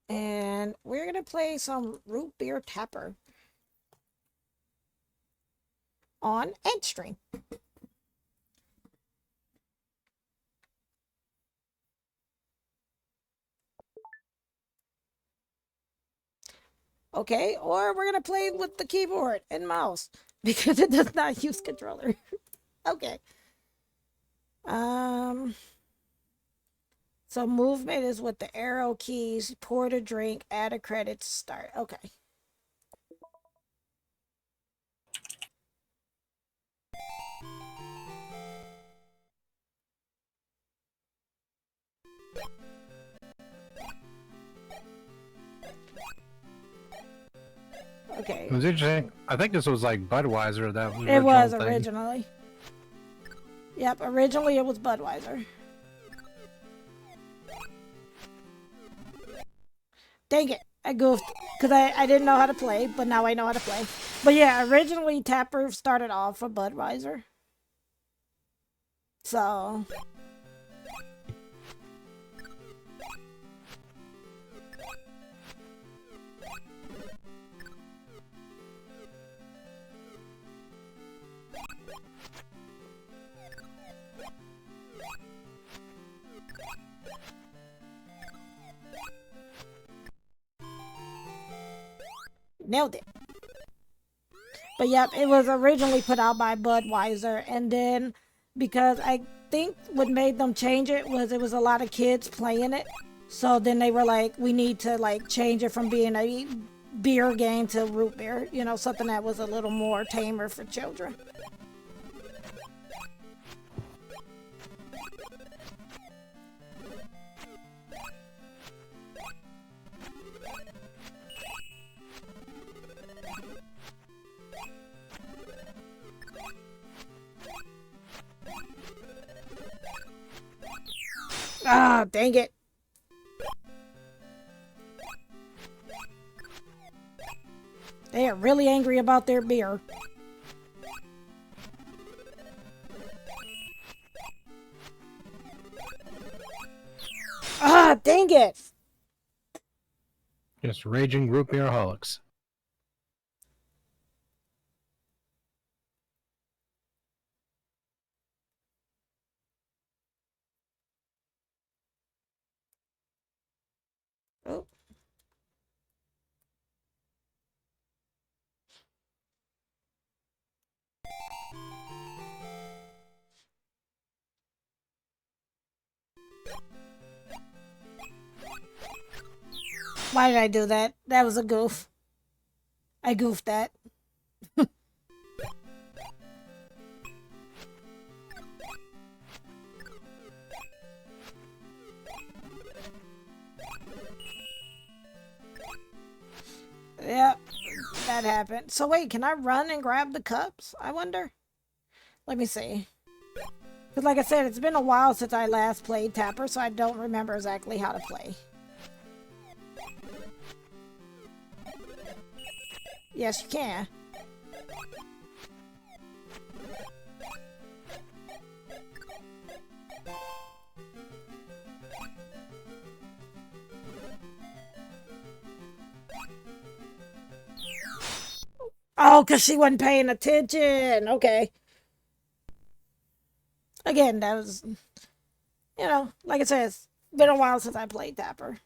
And we're going to play some root beer tapper on Antstream. Okay, or we're going to play with the keyboard and mouse because it does not use controller. Okay. So movement is with the arrow keys, pour to drink, add a credit, start. Okay. Okay. It was interesting. I think this was like Budweiser that was It was thing. originally. Yep, originally it was Budweiser. Dang it, I goofed. Because I didn't know how to play, but now I know how to play. But yeah, originally Tapper started off for Budweiser. So... nailed it. But yep, it was originally put out by Budweiser, and then because I think what made them change it was a lot of kids playing it. So then they were like, we need to like change it from being a beer game to root beer, you know, something that was a little more tamer for children. Ah, dang it. They are really angry about their beer. Ah, dang it. Just raging root beeraholics. Oh. Why did I do that? That was a goof. I goofed that. Yep, that happened. So wait, can I run and grab the cups? I wonder. Let me see. Because like I said, it's been a while since I last played Tapper, so I don't remember exactly how to play. Yes, you can. Oh, because she wasn't paying attention. Okay. Again, that was, you know, like I said, it's been a while since I played Tapper.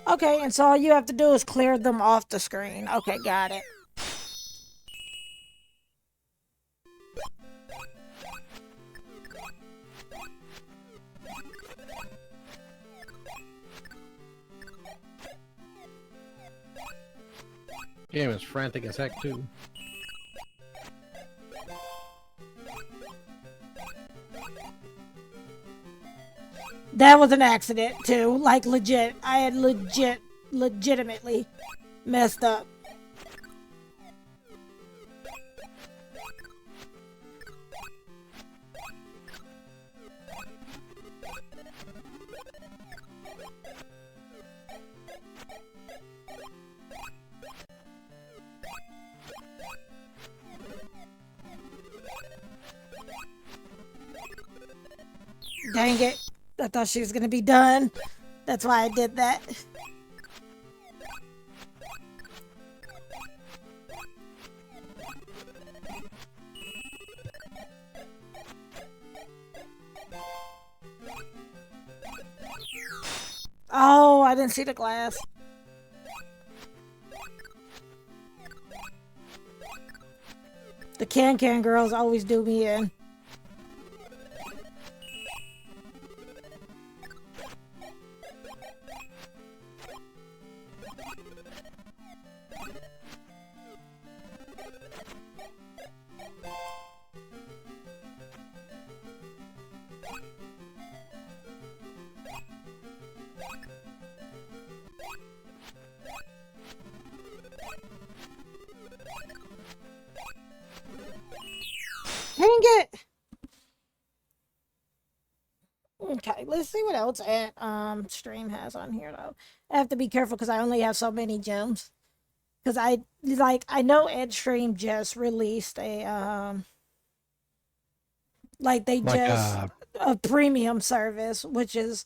Okay, and so all you have to do is clear them off the screen. Okay, got it. Game is frantic as heck too. That was an accident too. Like legit. I had legitimately messed up. Dang it. I thought she was gonna be done. That's why I did that. Oh, I didn't see the glass. The can girls always do me in. Dang it! Okay, let's see what else Stream has on here though. I have to be careful because I only have so many gems. Because I know Antstream just released they Like just a premium service, which is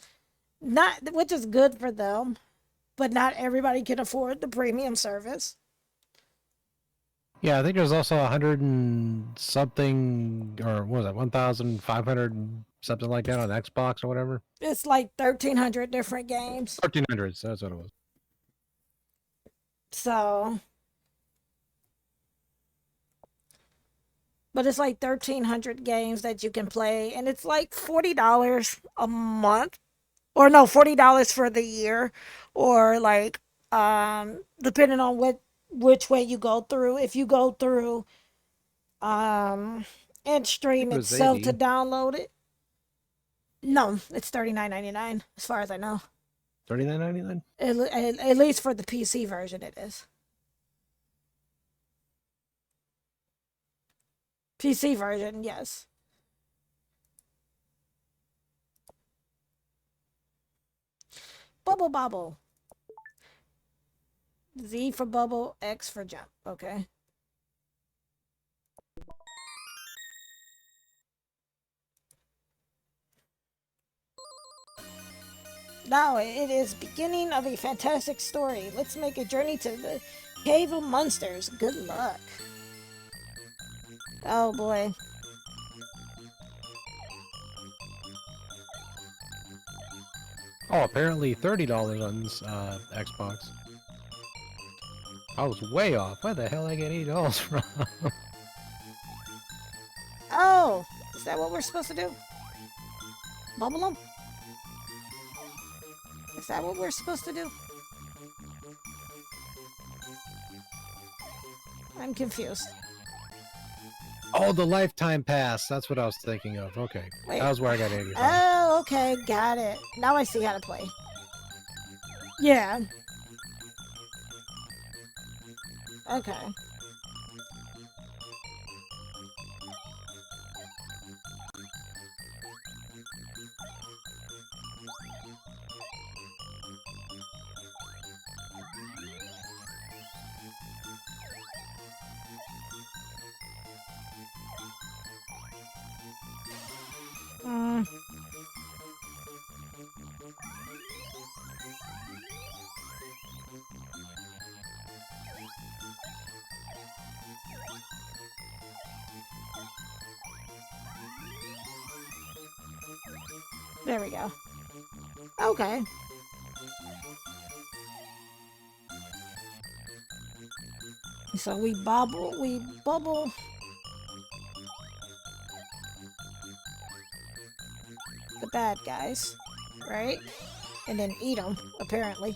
good for them, but not everybody can afford the premium service. yeah, I think there's also 100 and something, or what was it, 1,500 something like that on Xbox or whatever. It's like 1,300 different games. 1,300. So that's what it was. So, but it's like 1,300 games that you can play, and it's like $40 a month, or no, $40 for the year, or like depending on which way you go through. If you go through and I think stream it was itself to 80. download it. No, it's $39.99 as far as I know. $39.99. At least for the PC version, it is. PC version, yes. Bubble Bobble. Z for bubble, X for jump. Okay. Now it is beginning of a fantastic story. Let's make a journey to the Cave of Monsters. Good luck. Oh boy. Oh, apparently $30 on this Xbox. I was way off. Where the hell did I get $80 from? Oh, is that what we're supposed to do? Bubble them? Is that what we're supposed to do? I'm confused. Oh, the lifetime pass. That's what I was thinking of. Okay. Wait. That was where I got 80 from. Oh, okay, got it. Now I see how to play. Yeah. Okay. There we go. Okay. So we bubble the bad guys, right? And then eat them, apparently.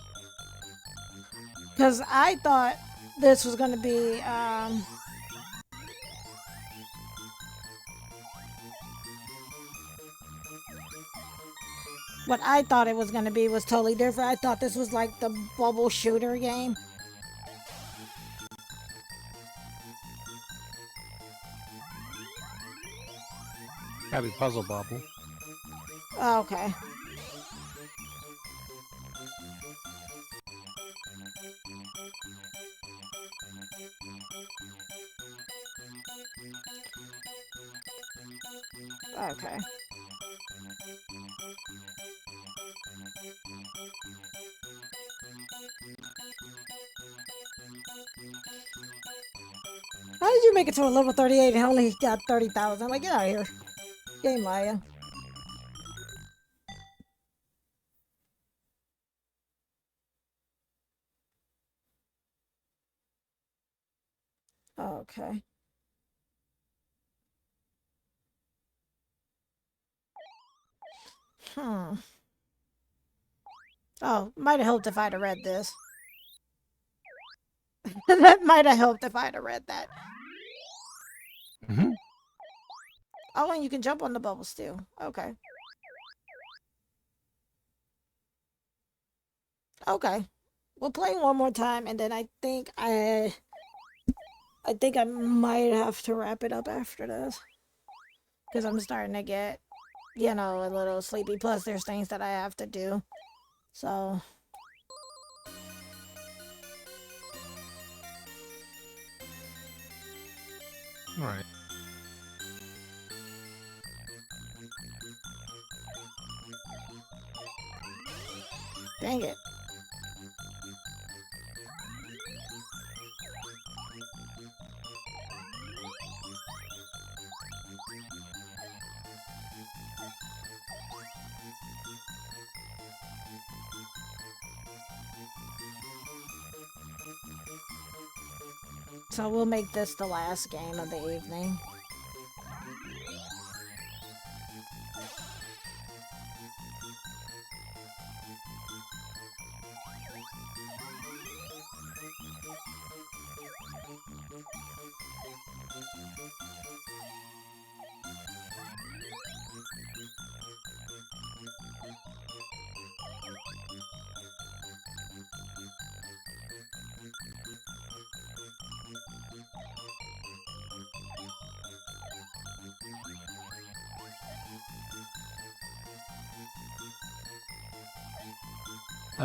Because I thought this was going to be, what I thought it was going to be was totally different. I thought this was like the bubble shooter game. Happy Puzzle Bobble. Oh, okay. Okay. How did you make it to a level 38 and only got 30,000? Like, get out of here. Game Maya. Okay. Hmm. Oh, might have helped if I'd have read this. That might have helped if I'd have read that. Mm-hmm. Oh, and you can jump on the bubbles too. Okay. Okay. We'll play one more time, and then I think I might have to wrap it up after this. Because I'm starting to get, you know, a little sleepy. Plus, there's things that I have to do. So. All right. Dang it. So we'll make this the last game of the evening.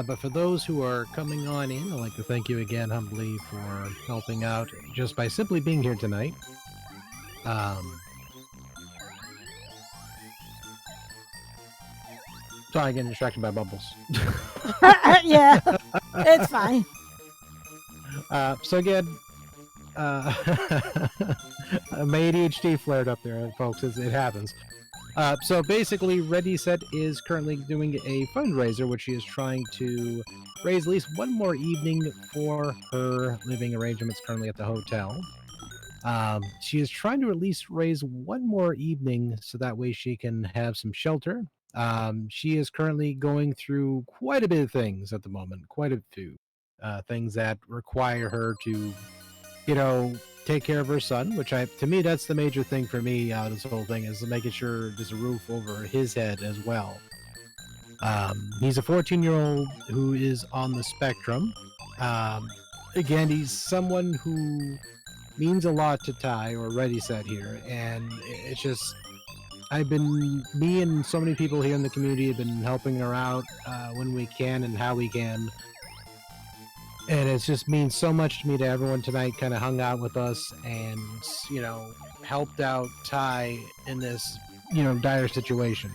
But for those who are coming on in, I'd like to thank you again humbly for helping out just by simply being here tonight. Sorry, getting distracted by bubbles. Yeah, it's fine. So again, my ADHD flared up there, folks. It happens. So basically, Ready Set is currently doing a fundraiser, which she is trying to raise at least one more evening for her living arrangements currently at the hotel. She is trying to at least raise one more evening so that way she can have some shelter. She is currently going through quite a bit of things at the moment, quite a few things that require her to, you know, take care of her son, which to me, that's the major thing for me. This whole thing is making sure there's a roof over his head as well. He's a 14-year-old who is on the spectrum. Again, he's someone who means a lot to Ty or Ready Set here, and it's just me and so many people here in the community have been helping her out when we can and how we can. And it just means so much to me that everyone tonight kind of hung out with us and, you know, helped out Ty in this, you know, dire situation.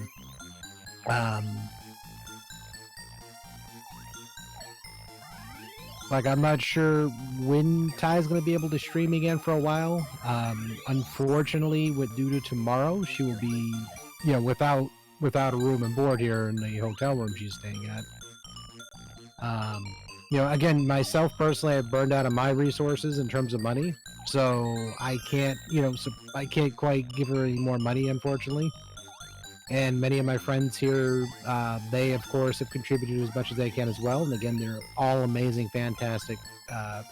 Like, I'm not sure when Ty's going to be able to stream again for a while. Unfortunately, due to tomorrow, she will be, you know, without a room and board here in the hotel room she's staying at. You know, again, myself personally, I've burned out of my resources in terms of money, so I can't, you know, I can't quite give her any more money, unfortunately. And many of my friends here, they of course have contributed as much as they can as well. And again, they're all amazing, fantastic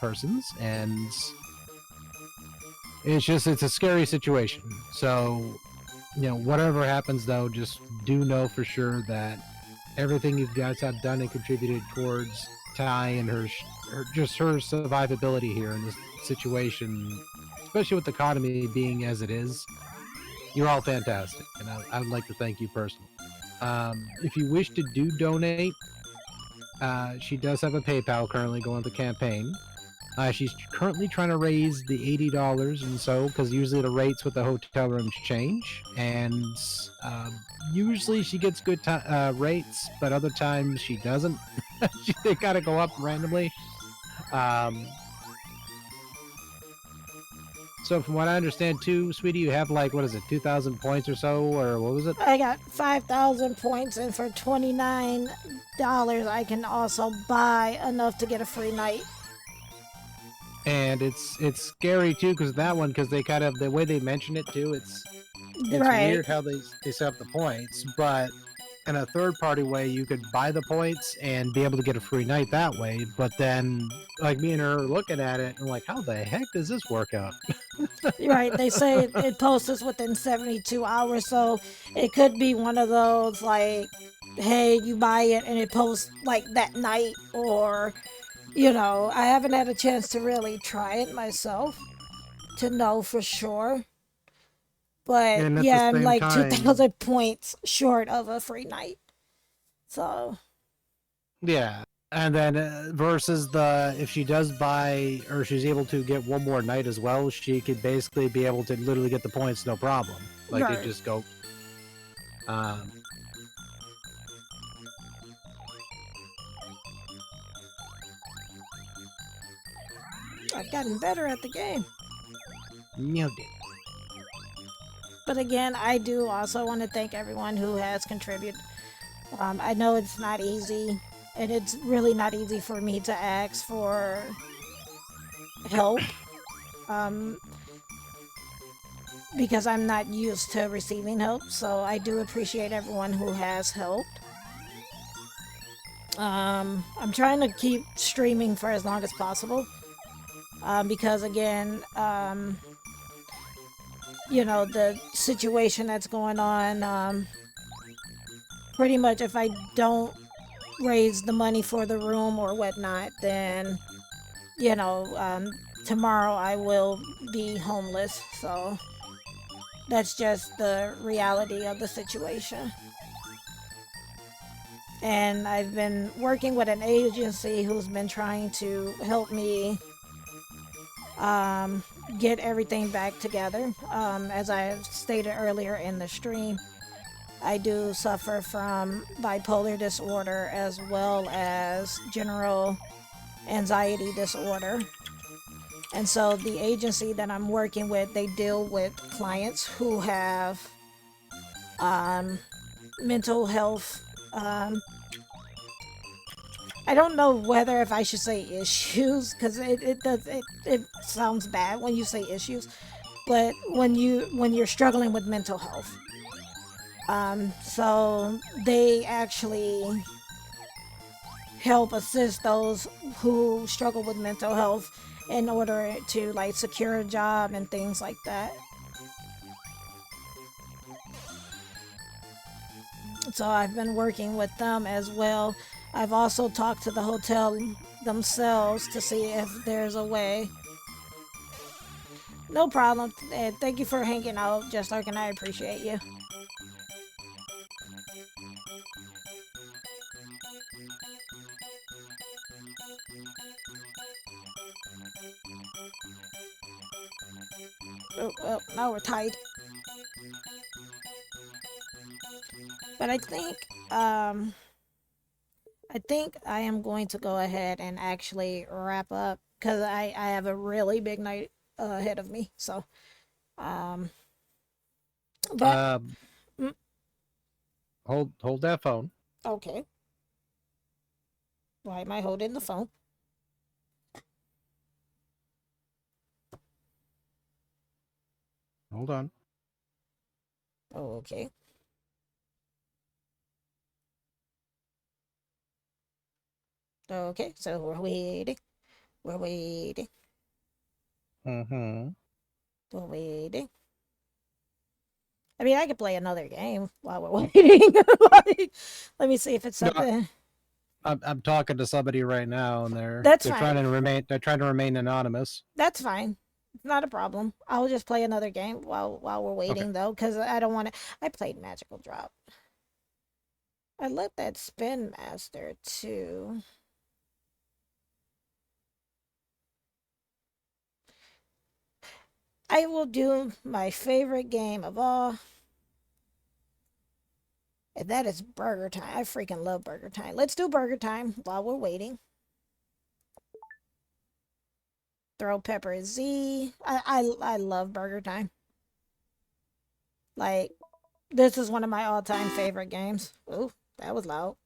persons, and it's a scary situation. So, you know, whatever happens though, just do know for sure that everything you guys have done and contributed towards Ty and her survivability here in this situation, especially with the economy being as it is, you're all fantastic, and I would like to thank you personally. If you wish to donate, she does have a PayPal currently going with the campaign. She's currently trying to raise the $80, and so because usually the rates with the hotel rooms change, and usually she gets good rates, but other times she doesn't. They gotta go up randomly. So from what I understand too, sweetie, you have like, what is it, 2,000 points or so, or what was it? I got 5,000 points, and for $29, I can also buy enough to get a free night. And it's scary too because that one, because they kind of, the way they mention it too, it's Right. weird how they set up the points, but in a third party way you could buy the points and be able to get a free night that way. But then like me and her are looking at it and like, how the heck does this work out? Right. They say it posts within 72 hours, so it could be one of those like, hey, you buy it and it posts like that night, or I haven't had a chance to really try it myself to know for sure. But And at the yeah, I'm same like time, 2,000 points short of a free night. So, yeah. And then versus the, if she does buy, or she's able to get one more night as well, she could basically be able to literally get the points no problem. Like they right. just go. Um, I've gotten better at the game. no, But again, I do also want to thank everyone who has contributed. I know it's not easy, and it's really not easy for me to ask for help, um, because I'm not used to receiving help. So I do appreciate everyone who has helped. I'm trying to keep streaming for as long as possible, because again, the situation that's going on. Pretty much, if I don't raise the money for the room or whatnot, then tomorrow I will be homeless. So that's just the reality of the situation. And I've been working with an agency who's been trying to help me get everything back together. As I stated earlier in the stream, I do suffer from bipolar disorder as well as general anxiety disorder. And so the agency that I'm working with, they deal with clients who have mental health. I don't know whether if I should say issues, because it sounds bad when you say issues, but when you're struggling with mental health. So they actually help assist those who struggle with mental health in order to like secure a job and things like that. So I've been working with them as well. I've also talked to the hotel themselves to see if there's a way. No problem. Thank you for hanging out, Just Lark, and I appreciate you. Oh, well, now we're tied. But I think I am going to go ahead and actually wrap up because I have a really big night ahead of me. So, um, but Um, mm, hold that phone. okay. Why am I holding the phone? Hold on. Oh, okay. Okay, so we're waiting. We're waiting. Mm-hmm. We're waiting. I mean, I could play another game while we're waiting. Like, let me see if it's No, something. I'm talking to somebody right now, and That's they're trying fine. to remain anonymous. That's fine. It's not a problem. I'll just play another game while we're Okay. waiting though, because I don't want to. I played Magical Drop. I let that Spin Master too. I will do my favorite game of all, and that is Burger Time. I freaking love Burger Time. Let's do Burger Time while we're waiting. Throw pepper Z. I love Burger Time. Like, this is one of my all-time favorite games. Ooh, that was loud.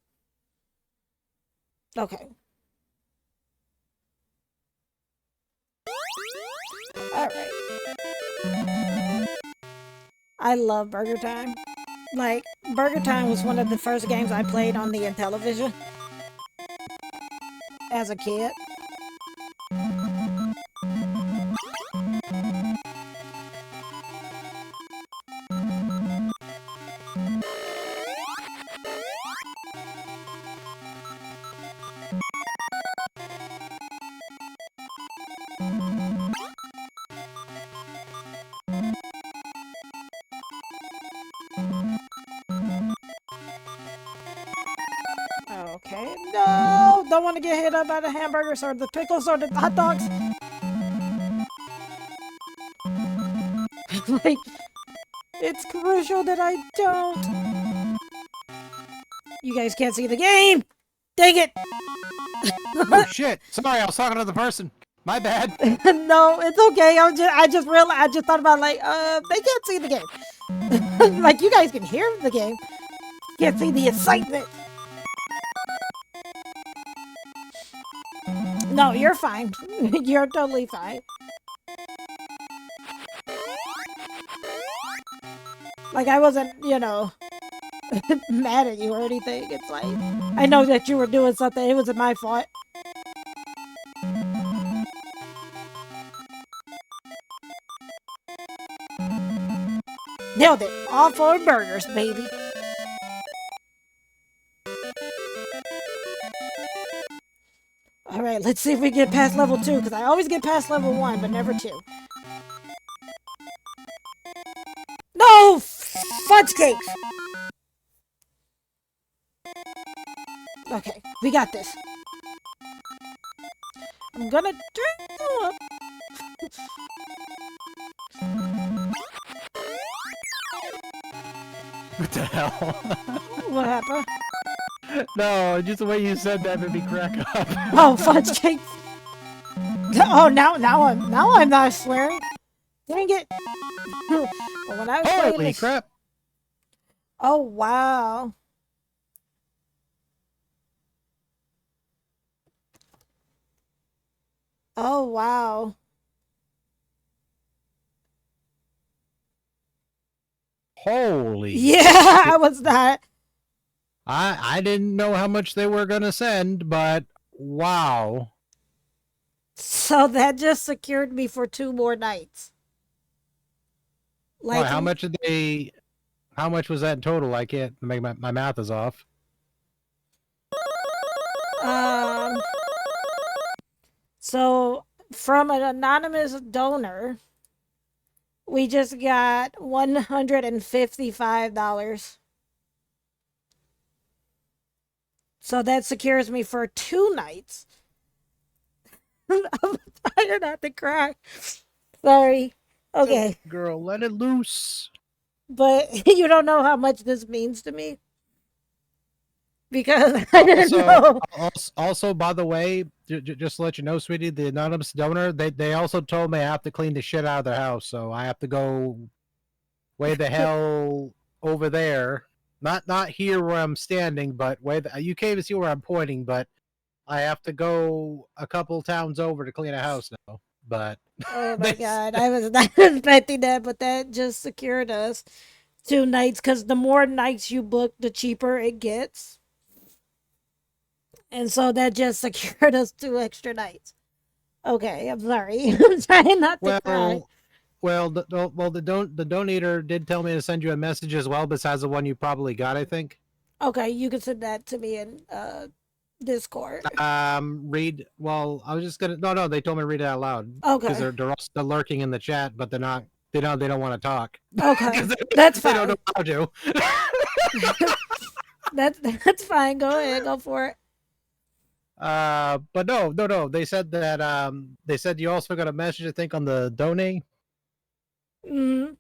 Okay. All right. I love Burger Time. Like, Burger Time was one of the first games I played on the Intellivision as a kid. Okay. No! Don't want to get hit up by the hamburgers or the pickles or the hot dogs. Like, it's crucial that I don't. You guys can't see the game! Dang it! Oh shit! Sorry, I was talking to the person. My bad. No, it's okay. I just realized, I just thought about like, they can't see the game. Like, you guys can hear the game. Can't see the excitement. No, you're fine. You're totally fine. Like, I wasn't, mad at you or anything. It's like, I know that you were doing something. It wasn't my fault. Nailed it. All 4 burgers, baby. Alright, let's see if we get past level 2, because I always get past level 1, but never 2. No! Fudge cakes! Okay, we got this. I'm gonna turn you up. What the hell? What happened? No, just the way you said that made me crack up. Oh, fudge cakes. Oh, now I'm not swearing. Dang it. Well, when I was playing Holy this... crap! Oh, wow. Oh, wow. Holy. Yeah, I was not. I didn't know how much they were gonna send, but wow. So that just secured me for 2 more nights. Like, how much did they? How much was that in total? I can't make my math is off. So from an anonymous donor, we just got $155. So that secures me for 2 nights. I'm trying not to cry. Sorry. Okay. Girl, let it loose. But you don't know how much this means to me. Because I didn't know. Also, by the way, just to let you know, sweetie, the anonymous donor, they also told me I have to clean the shit out of their house. So I have to go way the hell over there. Not here where I'm standing, but you can't even see where I'm pointing, but I have to go a couple towns over to clean a house now. But oh my god, I was not expecting that, but that just secured us 2 nights, because the more nights you book, the cheaper it gets. And so that just secured us 2 extra nights. Okay, I'm sorry. I'm trying not to cry. Well, the donator did tell me to send you a message as well, besides the one you probably got, I think. Okay, you can send that to me in Discord. Read. Well, I was just gonna. No, they told me to read it out loud. Okay. Because they're also lurking in the chat, but they're not. They don't want to talk. Okay, that's fine. They don't know how to. That's fine. Go ahead, go for it. But no. They said that they said you also got a message, I think, on the donate. Mm,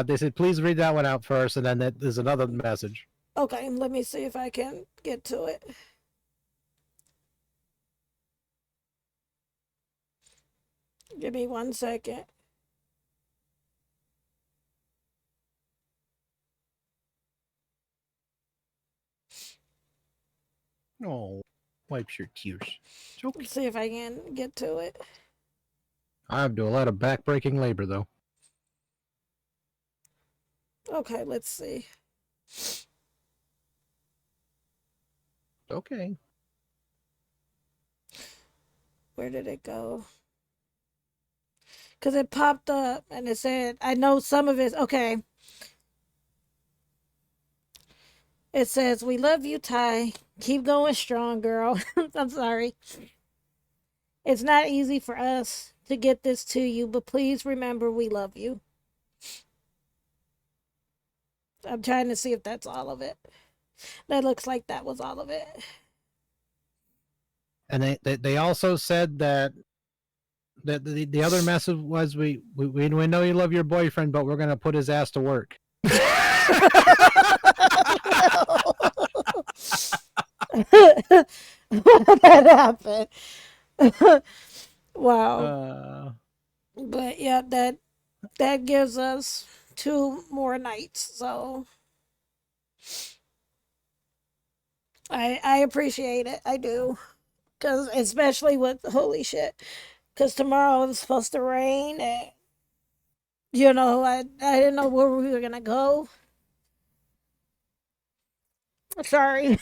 They said, please read that one out first, and then there's another message. okay, let me see if I can get to it. Give me 1 second. Oh, wipes your tears. It's okay. Let's see if I can get to it. I have to do a lot of back-breaking labor, though. Okay, let's see. Okay. Where did it go? Because it popped up and it said, I know some of it. Okay. It says, we love you, Ty. Keep going strong, girl. I'm sorry. It's not easy for us to get this to you, but please remember we love you. I'm trying to see if that's all of it. That looks like that was all of it. And they also said that the other message was we know you love your boyfriend, but we're gonna put his ass to work. That happened. Wow. But yeah, that gives us 2 more nights. So I appreciate it. I do. Cause especially with holy shit. Cause tomorrow it's supposed to rain and I didn't know where we were gonna go. Sorry.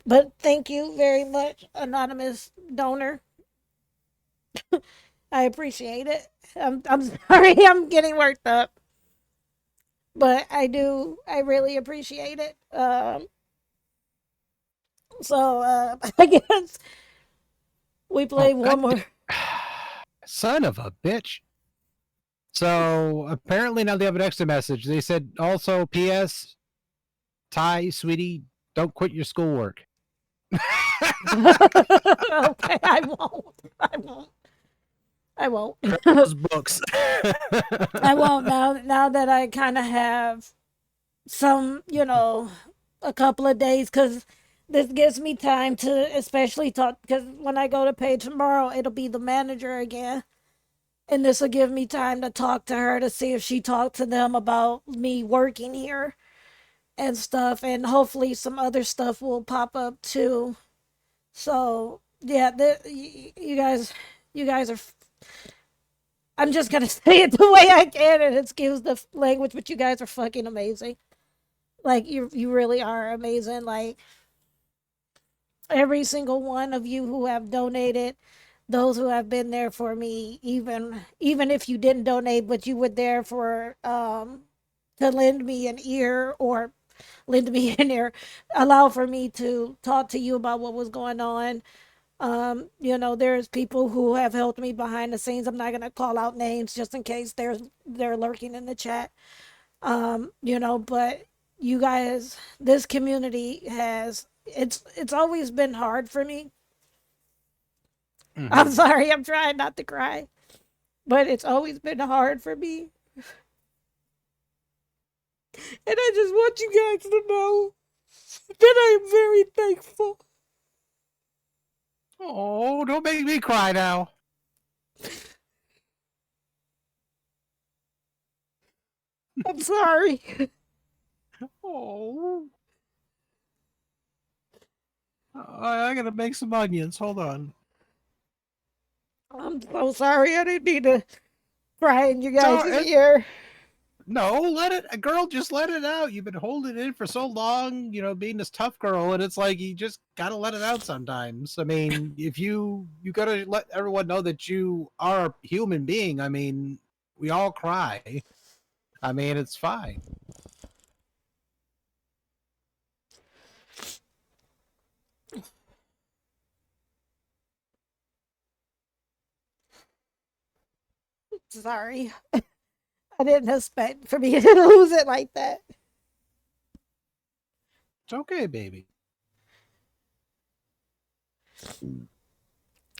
But thank you very much, anonymous donor. I appreciate it. I'm sorry I'm getting worked up. But I do I really appreciate it. So I guess we play Oh, one God. more. Son of a bitch. So apparently now they have an extra message. They said also, P.S. Ty, sweetie, don't quit your schoolwork. Okay, I won't. I won't. I won't. Those books. I won't now that I kind of have some, a couple of days cuz this gives me time to especially talk cuz when I go to pay tomorrow, it'll be the manager again. And this will give me time to talk to her to see if she talked to them about me working here and stuff, and hopefully some other stuff will pop up too. So yeah, you guys are. I'm just gonna say it the way I can, and excuse the language, but you guys are fucking amazing. Like you really are amazing. Like every single one of you who have donated, those who have been there for me, even if you didn't donate, but you were there for to lend me an ear or lend me an ear, allow for me to talk to you about what was going on. There's people who have helped me behind the scenes. I'm not gonna call out names just in case they're lurking in the chat. But you guys, this community has it's always been hard for me. I'm sorry, I'm trying not to cry, but it's always been hard for me. And I just want you guys to know that I am very thankful. Oh, don't make me cry now. I'm sorry. Oh. I gotta make some onions. Hold on. I'm so sorry. I didn't need to cry in you guys' So, ear. no, let it, girl, just let it out. You've been holding it in for so long, being this tough girl, and it's like you just gotta let it out sometimes. I mean, if you gotta let everyone know that you are a human being. I mean, we all cry. I mean, it's fine. Sorry. I didn't expect for me to lose it like that. It's okay, baby.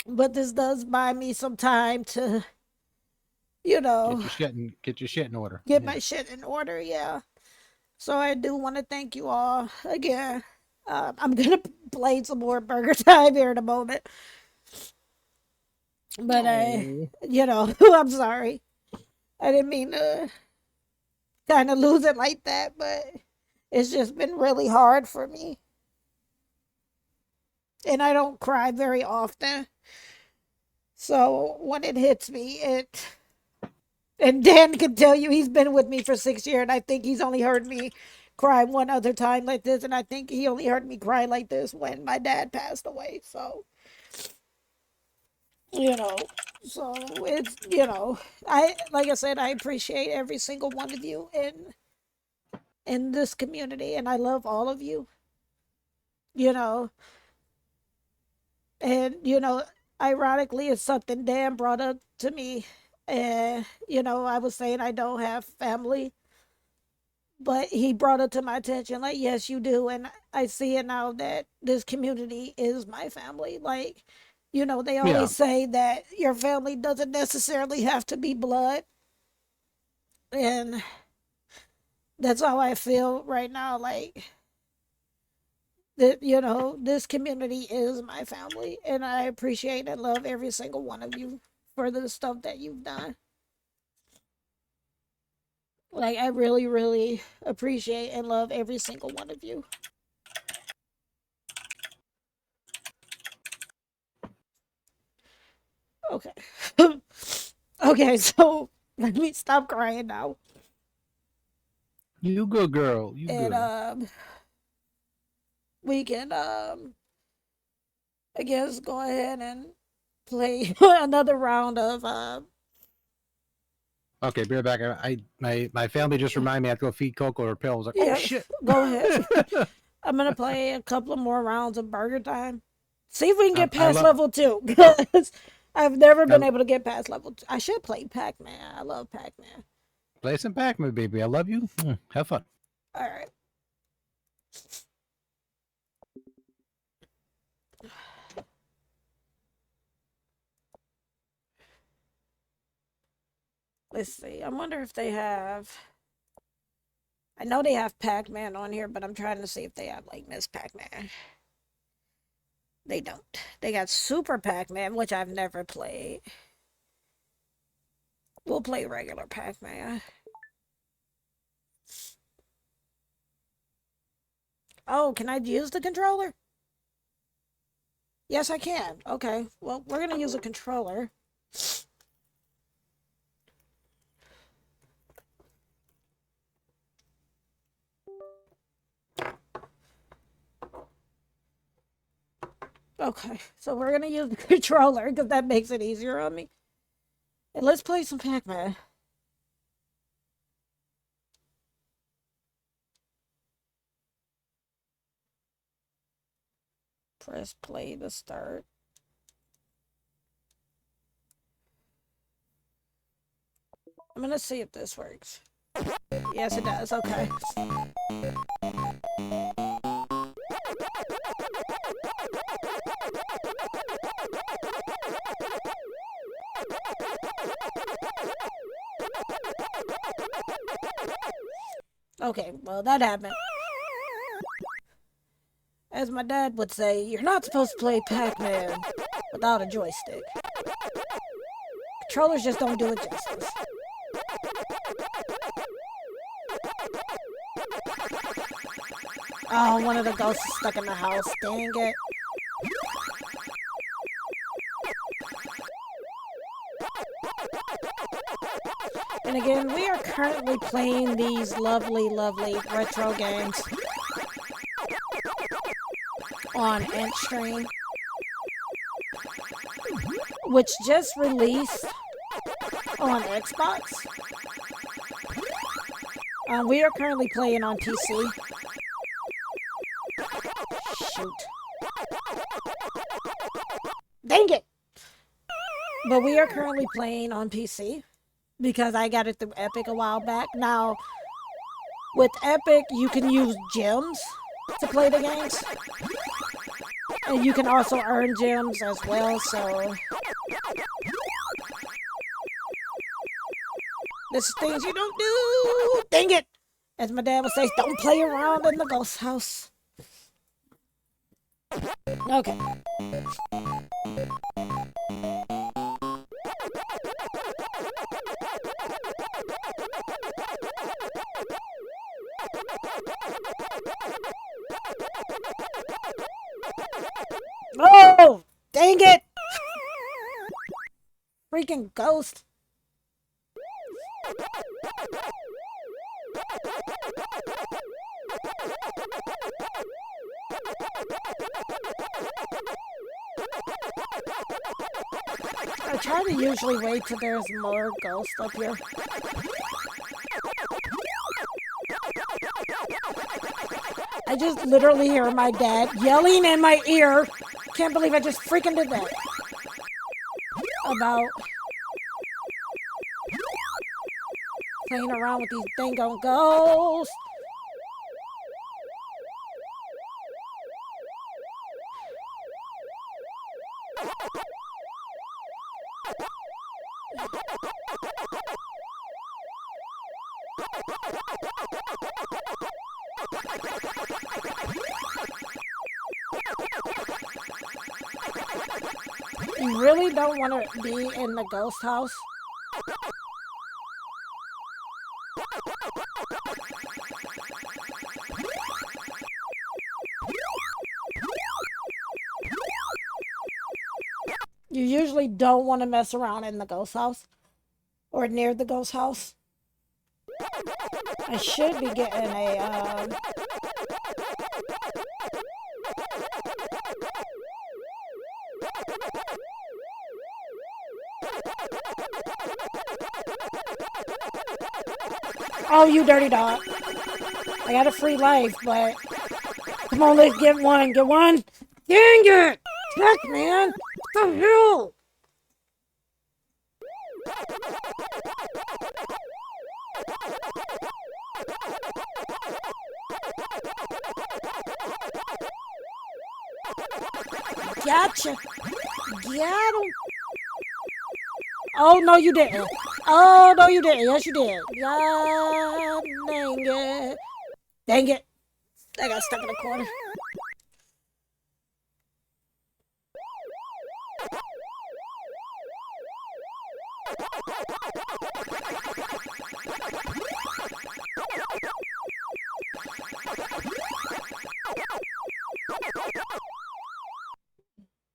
But this does buy me some time to, you know, Get your shit in order. get Yeah. my shit in order. Yeah. So I do want to thank you all again. I'm gonna play some more Burger Time here in a moment, but Oh. I'm sorry. I didn't mean to kind of lose it like that, but it's just been really hard for me, and I don't cry very often. So when it hits me, it and Dan can tell you he's been with me for 6 years, and I think he's only heard me cry one other time like this, and I think he only heard me cry like this when my dad passed away. So you know, so it's I like I said, I appreciate every single one of you in this community, and I love all of you. You know, and ironically, it's something Dan brought up to me. And I was saying I don't have family, but he brought it to my attention like, yes, you do, and I see it now that this community is my family. Like, they Yeah. always say that your family doesn't necessarily have to be blood, and that's how I feel right now. Like that, this community is my family, and I appreciate and love every single one of you for the stuff that you've done. Like, I really, really appreciate and love every single one of you. Okay. Okay, so let me stop crying now. You good girl. You And good. we can I guess go ahead and play another round of Okay, be right back. My family just reminded me I have to go feed Coco her pill. I was like, oh yeah, shit. go ahead. I'm gonna play a couple of more rounds of Burgertime. See if we can get I past love. level 2. Because I've never been I able to get past level 2. I should play Pacman. I love Pacman. play some Pacman, baby. I love you. Have fun. Alright. Let's see. I wonder if they have. I know they have Pac-Man on here, but I'm trying to see if they have like Miss Pac-Man. They don't. They got Super Pac-Man, which I've never played. We'll play regular Pac-Man. Oh, can I use the controller? Yes, I can. Okay. Well, we're gonna use a controller. Okay, so we're gonna use the controller because that makes it easier on me. And let's play some Pac-Man. Press play to start. I'm gonna see if this works. Yes, it does. Okay. Okay, well, that happened. As my dad would say, you're not supposed to play Pac-Man without a joystick. Controllers just don't do it justice. Oh, one of the ghosts is stuck in the house. Dang it. And again, we are currently playing these lovely, lovely retro games on Antstream, which just released on Xbox. We are currently playing on PC. Shoot. Dang it! But we are currently playing on PC because I got it through Epic a while back. Now, with Epic, you can use gems to play the games. And you can also earn gems as well, so... This is things you don't do! Dang it! As my dad would say, don't play around in the ghost house. Okay. Oh! Dang it! Freaking ghost. I try to usually wait till there's more ghosts up here. I just literally hear my dad yelling in my ear. Can't believe I just freaking did that. About playing around with these dang on ghosts. You really don't want to be in the ghost house. You usually don't want to mess around in the ghost house or near the ghost house. I should be getting a Oh, you dirty dog. I got a free life, but come on, let's get one. Get one. Dang it! Pacman! What the hell? Gotcha. Got him. Oh, no, you didn't. Oh, no, you didn't. Yes, you did. God dang it. Dang it. I got stuck in a corner.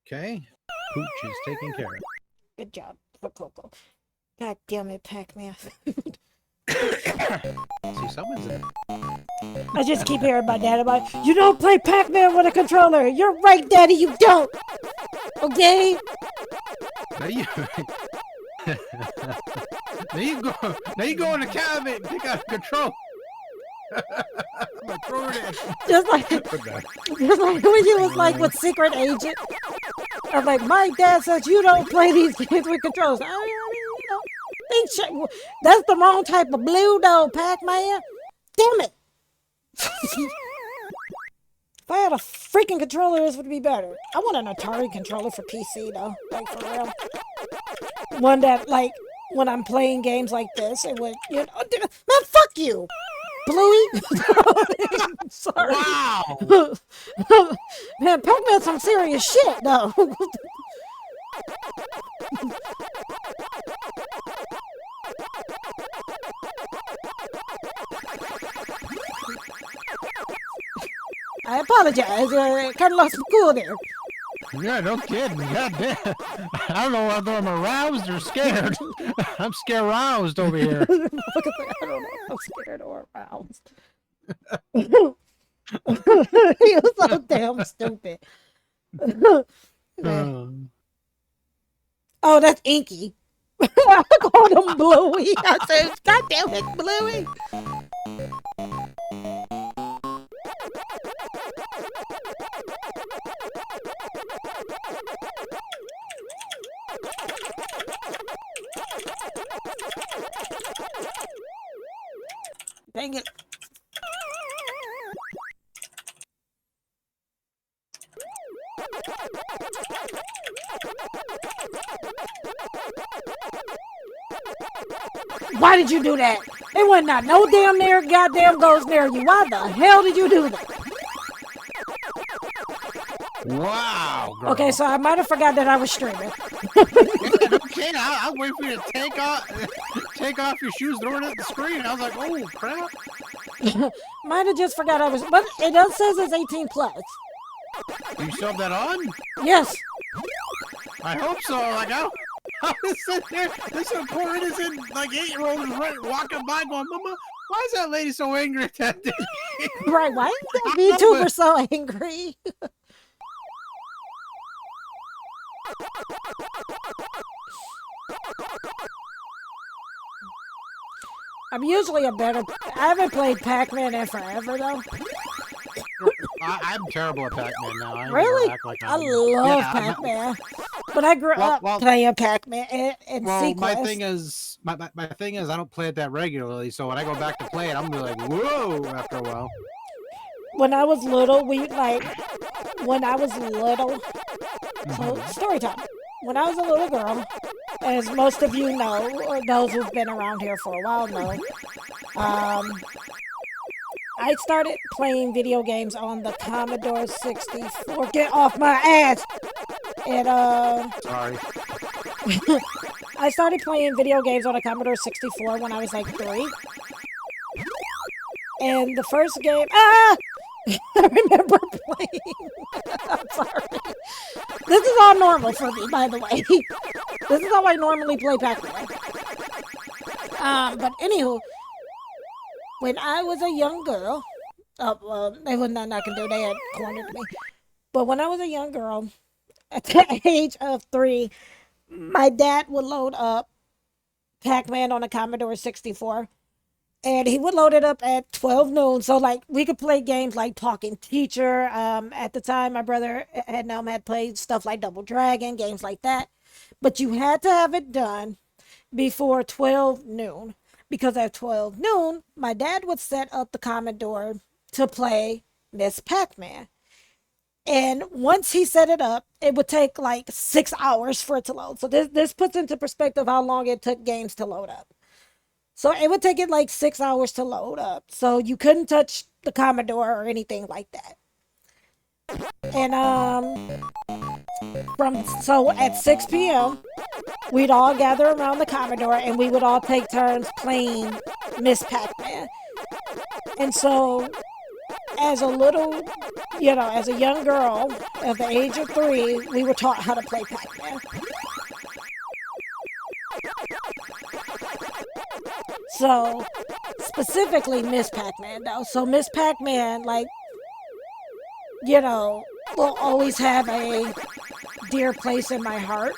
Okay. Pooch is taken care of. Good job, Coco. God damn it, Pacman. See, someone's in. I just keep hearing my dad about, you don't play Pacman with a controller. You're right, Daddy, you don't. Okay? Now you. Now you go in the cabinet and pick out a control. I'm gonna throw it in. Just like when you was like with Secret Agent. I'm like, my dad says you don't play these games with controls. I mean, you know, that's the wrong type of blue though, Pac-Man. Damn it. If I had a freaking controller, this would be better. I want an Atari controller for PC though, like for real. One that, like, when I'm playing games like this, it would, you know, man, fuck you. Bluey? Sorry. Wow! Man, Pacman's some serious shit, though. I apologize. Kind of lost my cool there. Yeah, no kidding. God damn. I don't know whether I'm aroused or scared. I'm scare-roused over here. I don't know if I'm scared or aroused. He was so damn stupid. Oh, that's Inky. I called him Bluey. I said, God damn it, Bluey. Dang it. Why did you do that? It wasn't not no damn near goddamn ghost near you. Why the hell did you do that? Wow. Girl. Okay, so I might have forgot that I was streaming. Okay, I was waiting for you to take off your shoes, throw it at the screen. I was like, oh crap. Might have just forgot I was, but it does says it's 18 plus. You still have that on? Yes. I hope so. Like I was sitting there, this poor innocent like 8-year-old is walking by going, Mama, why is that lady so angry at that day? Right, why is that VTuber so angry? I'm usually a better... I haven't played Pacman in forever, though. I'm terrible at Pacman now. Really? Act like I love Pacman. But I grew up playing Pacman and well, Sequest. my thing is, my thing is, I don't play it that regularly. So when I go back to play it, I'm gonna be like, whoa, after a while. When I was little, so story time. When I was a little girl, as most of you know, or those who've been around here for a while know, I started playing video games on the Commodore 64. Get off my ass! And, Sorry. I started playing video games on a Commodore 64 when I was like 3. And the first game... I remember playing... I'm sorry. This is all normal for me, by the way. This is how I normally play Pac-Man. But anywho... When I was a young girl, they was nothing I can do. They had cornered me. But when I was a young girl, at the age of 3, my dad would load up Pac-Man on a Commodore 64. And he would load it up at 12 noon. So, like, we could play games like Talking Teacher. At the time, my brother had played stuff like Double Dragon, games like that. But you had to have it done before 12 noon. Because at 12 noon, my dad would set up the Commodore to play Miss Pac-Man. And once he set it up, it would take like 6 hours for it to load. So this puts into perspective how long it took games to load up. So it would take it like 6 hours to load up. So you couldn't touch the Commodore or anything like that. And so at 6 p.m., we'd all gather around the Commodore and we would all take turns playing Miss Pac-Man. And so as a little, as a young girl at the age of 3, we were taught how to play Pac-Man. So specifically Miss Pac-Man though. So Miss Pac-Man, like, will always have a dear place in my heart.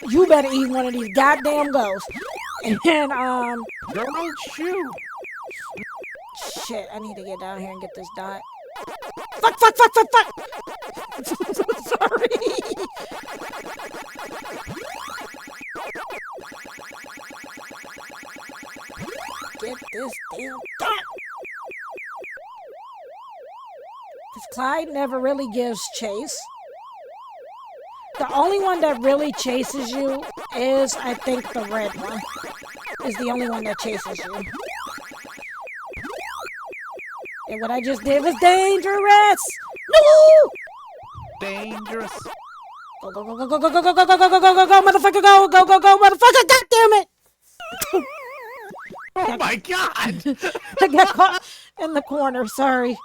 You better eat one of these goddamn ghosts. And Don't shoot. Shit, I need to get down here and get this dot. Fuck! Sorry. Get this damn dot. Because Clyde never really gives chase. The only one that really chases you is, I think, the red one. Is the only one that chases you. And what I just did was dangerous! No! Dangerous. Go, motherfucker, go, motherfucker, goddammit! Oh my god! I got caught in the corner, sorry.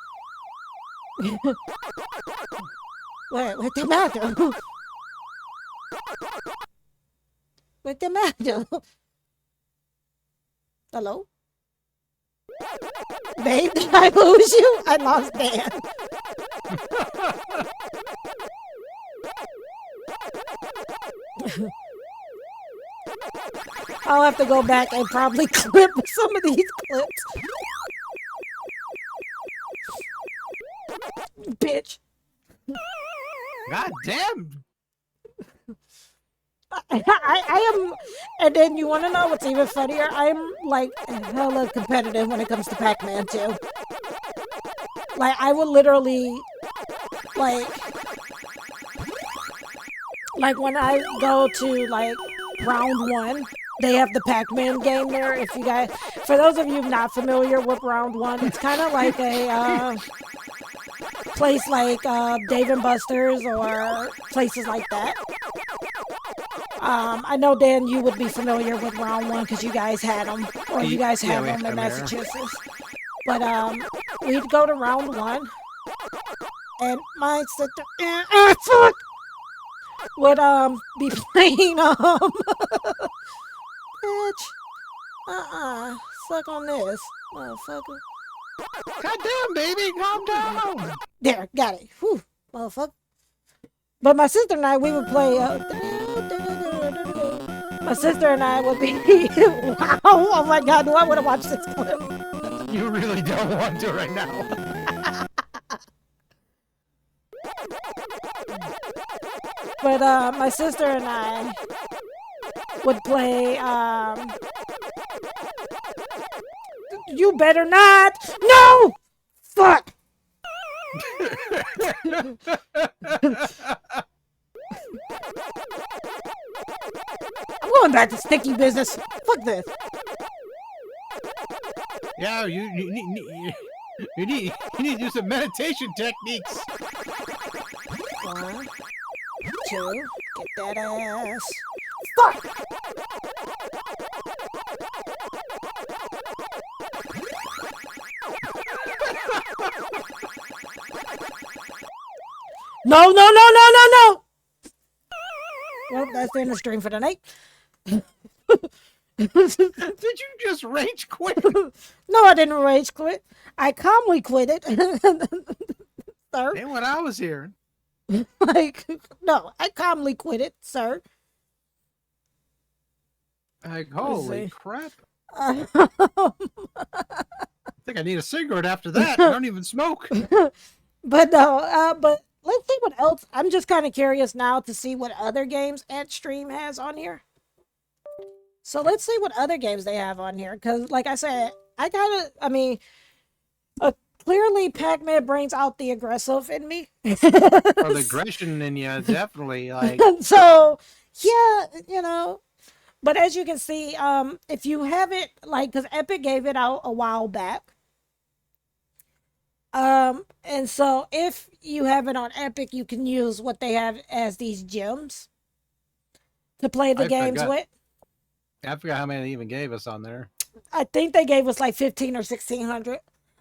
What's the matter? What's the matter? Hello? Babe, did I lose you? I lost Dan. I'll have to go back and probably clip some of these clips. Bitch. God damn. I am, and then you want to know what's even funnier? I'm like hella competitive when it comes to Pac-Man too. Like I would literally, like, Like when I go to like round one, they have the Pacman game there. If you guys, for those of you not familiar with round one, it's kind of like a place like Dave and Buster's or places like that. I know Dan, you would be familiar with round one because you guys had them, or you guys Yeah, have we them in have 'em here. Massachusetts. But we'd go to round one, and my sister would be playing bitch, suck on this, motherfucker. God damn, baby, calm down. There, got it. Whew, motherfucker. But my sister and I, we would play. My sister and I would be. Wow! Oh my God! Do I want to watch this clip? You really don't want to right now. But my sister and I would play. You better not! No! Fuck! I'm going back to sticky business. Fuck this. Yeah, you need to do some meditation techniques. 1, 2, get that ass. Fuck! No, no, no, no, no, no! Well, that's the end of the stream for tonight. Did you just rage quit? No, I didn't rage quit. I calmly quit it. Sir. Ain't what I was hearing. Like, no, I calmly quit it, sir. Like, holy see. crap. Um, I think I need a cigarette after that. I don't even smoke. but no, but let's see what else. I'm just kind of curious now to see what other games Antstream has on here. So let's see what other games they have on here. Because, like I said, clearly Pac-Man brings out the aggressive in me. Oh, the aggression in you, definitely. Like, So, yeah, you know. But as you can see, if you have it, like, because Epic gave it out a while back. And so if you have it on Epic, you can use what they have as these gems to play the games with. I forgot how many they even gave us on there. I think they gave us like 15 or 1600.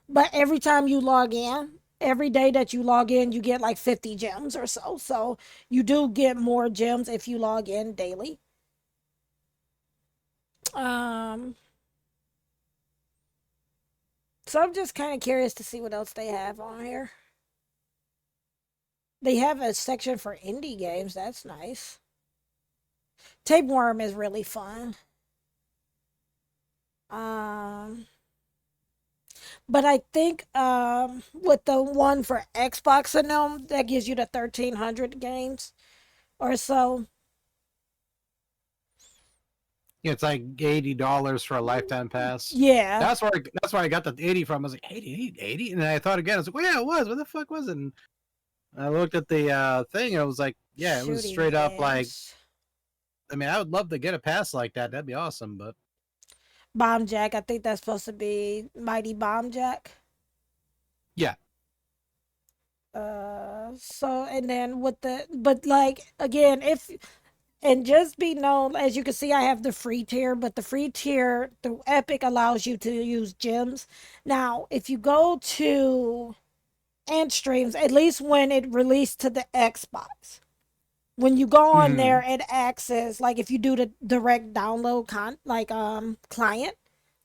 But every time you log in, every day that you log in, you get like 50 gems or so. So you do get more gems if you log in daily. So I'm just kind of curious to see what else they have on here. They have a section for indie games. That's nice. Tapeworm is really fun. But I think with the one for Xbox and them, that gives you the 1300 games or so. It's like $80 for a lifetime pass. Yeah. That's where I got the 80 from. I was like, 80? And then I thought again, I was like, well, yeah, it was. What the fuck was it? And I looked at the thing and I was like, yeah, it was Shooting straight up like, games. I mean, I would love to get a pass like that. That'd be awesome, but Bomb Jack, I think that's supposed to be Mighty Bomb Jack. yeah. So and then with the, but like again, if, and just be known, as you can see, I have the free tier, but the free tier through Epic allows you to use gems. Now, if you go to Antstreams, at least when it released to the Xbox, when you go on there and access, like if you do the direct download client